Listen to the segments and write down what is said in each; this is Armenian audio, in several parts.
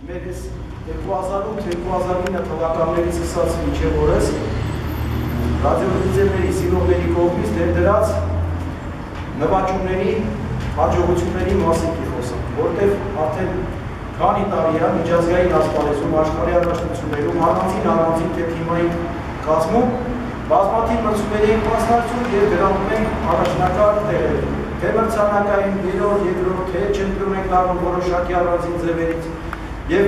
մեր 2008-2009 թվականներից սկսած մինչև օրս ռադիոդիֆուզիաների սիրողների կողմից ներդրած նվաճումների հաջողությունների մասին է խոսում, որտեղ արդեն քանի տարի է միջազգային ասպարեզում աշխարհի առաջնություններում առանձին թե թիմային կազմում բազմաթիվ մրցումների են մասնակցում և գրավում են առաջնակարգ տեղեր, թե մրցանակային, երրորդ, երկրորդ, թե չեմպիոն ենք դառնում որոշակի առանձին ձևերից և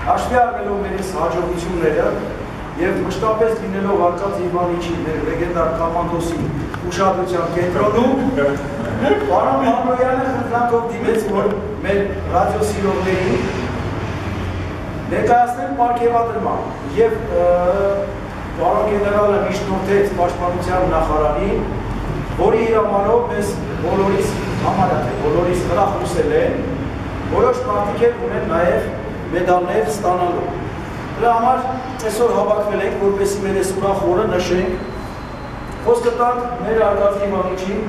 հաշվի առնելով մեր հաջողությունները և մշտապես լինելով Արկադի Իվանիչի մեր լեգենդար կոմանդոսի ուշադրության կենտրոնում, պարոն Մանոյանը խնդրանքով դիմեց, որ մեր ռադիոսիրողներին ներկայացնել պարգևատրման և պարոն գեներալը միջնորդեց պաշտպանության նախարարին, որի հրամանով մեզ բոլորիս համարյա թե բոլորիս խրախուսել են, որոշ մարդիկ ունեն նաև մեդալներ ստանալու։ Դրա համար այսօր հավաքվել ենք, որպեսզի մեր այս ուրախ օրը նշենք, խոսքը տանք մեր Արկադի Իվանիչին,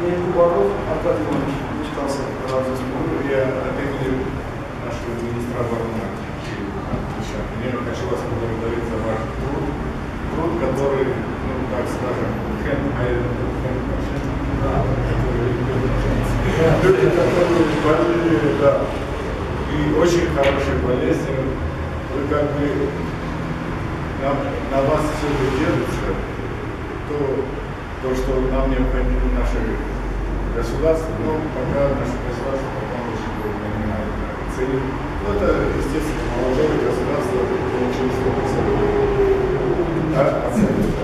երկու բառով Արկադի Իվանիչ, ինչ կասեք, Я отметил нашего министра обороны Мишустина. Хочу вас поблагодарить за ваш труд, который, ну так скажем, люди, которые болели, да, и очень хорошие болезни. Вы как бы на вас все держится, то, что нам необходимо наше государство, но пока наше государство пока очень понимает цели. Ну, это, естественно, молодое государство получило 100% оценки.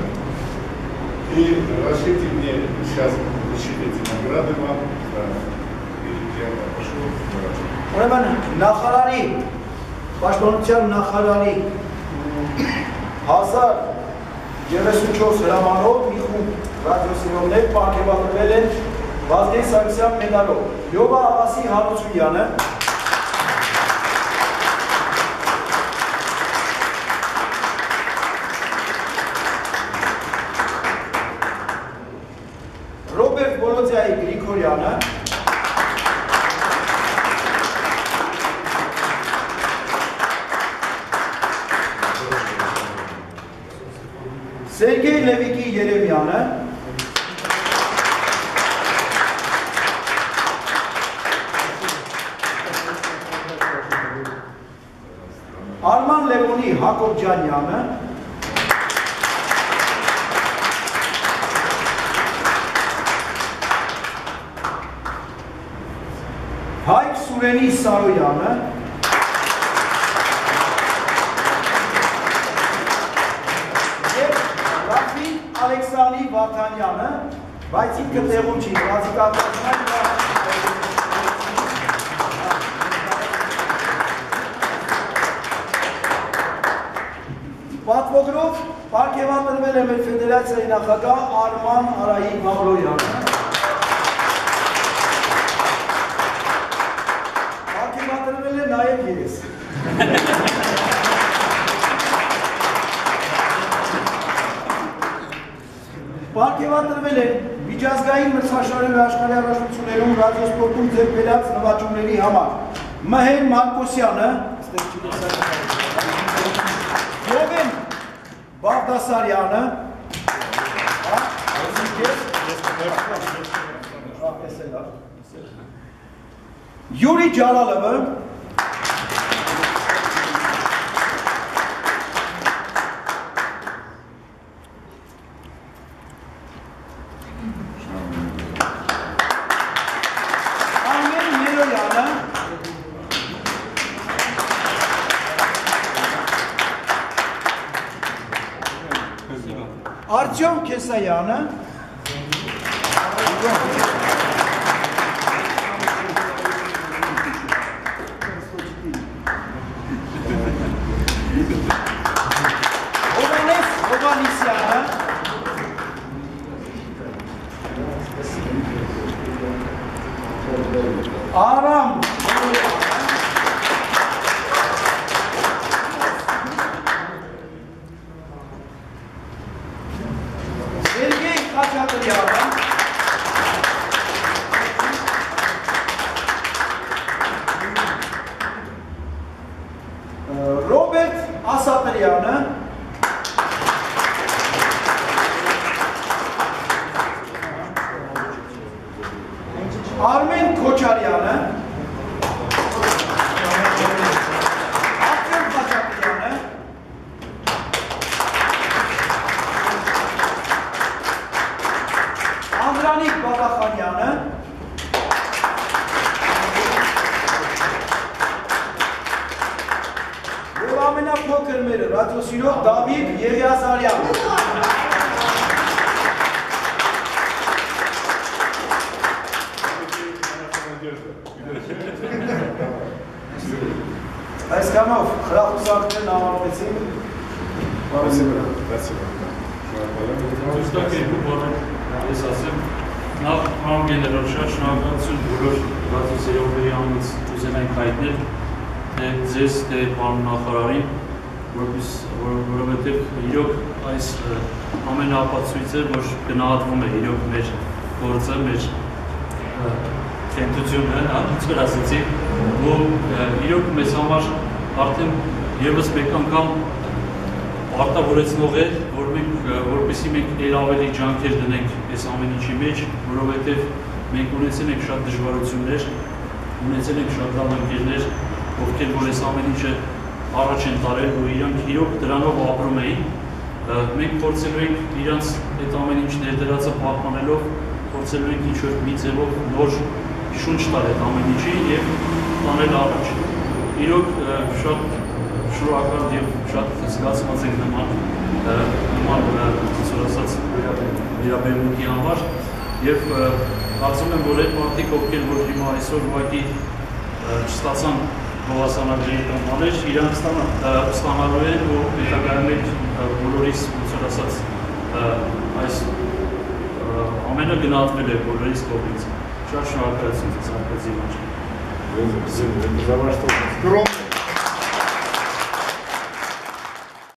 И разрешите мне сейчас получить эти награды вам, да, и я прошу. Ուրեմն նախարարի, պաշտպանության նախարարի 1034 հրամանով մի խումբ ռադիոսիրողներ պարգևատրվել են Վազգեն Սարգսյան մեդալով։ Լյովա Աղասի Հարությունյանը, Ռոբերտ Բոլոձյայի Գրիգորյանը, Սերգեյ Լևիկի Երեմյանը, Արման Լևոնի Հակոբյանը, Հայկ Սուրենի Սարոյանը, Ալեքսանի Վարդանյանը, բայց ինքը տեղում չի, ռադիկալական պատվոգրով պարգևատրվել է մեր ֆեդերացիայի նախագահ Արման Արայի Բաբլոյանը, պարգևատրվել է նաև ես։ Պարգևատրվել են միջազգային մրցաշարերի աշխարհի առաջնություններում ռադիոսպորտում ձեռք բերած նվաճումների համար Մհեր Մարկոսյանը, Յովեն Բաղդասարյանը, Յուրի Ջալալովը, Արտյոմ Քեսայանը, Հովանես Հովանիսյանը, Արամ Սերգեյ Խաչատրյանը, Քոչարյանը, Արմեն Քոչարյանը, Արտեմ Խաչատրյանը, Անդրանիկ Բաբախանյանը, որ ամենափոքր մերը ռադիոսիրով Դավիթ Եղիազարյանը։ Այսքանով խրախուսանքներն ավարտվեցին։ Ես ասեմ, նախ պարոն գեներալ շատ շնորհակալություն բոլոր ռադիոսերողների անունից ուզենայինք հայտնել թե ձեզ, թե պարոն նախարարին, որովհետև իրոք այս ամենաապացույցը, որ գնահատվում է իրոք մեր գործը, մեր քենթությունը, ոնց ասեցի, ու իրոք մեզ համար արդեն ևս մեկ անգամ արտավորեցնող է, որպեսզի մենք ել ավելի ջանքեր դնենք այս ամեն ինչի մեջ, որովհետև մենք ունեցել ենք շատ դժվարություններ, ունեցել ենք շատ լավ ընկերներ, ովքեր որ այս ամեն ինչը առաջ են տարել ու իրանք իրոք դրանով ապրում էին, մենք փորձելու ենք իրանց այդ ամեն ինչ ներդրածը պահպանելով, փորձելու ենք ինչ-որ մի ձևով նոր շունչ տալ այդ ամեն ինչի և տանել առաջ։ Իրոք շատ շնորհակալ և շատ զգացված ենք նման վերաբերմունքի համար և կարծում եմ, որ այդ մարդիկ, ովքեր որ հիմա այսօր ուղղակի չստացան գովասանագրերի տոմաներ, իրանք ստանալու են ու հետագայում ենք բոլորիս, ոնց որ ասած, այս ամենը գնահատվել է բոլորիս կողմից։ Շատ շնորհակալություն ցանկացի համար։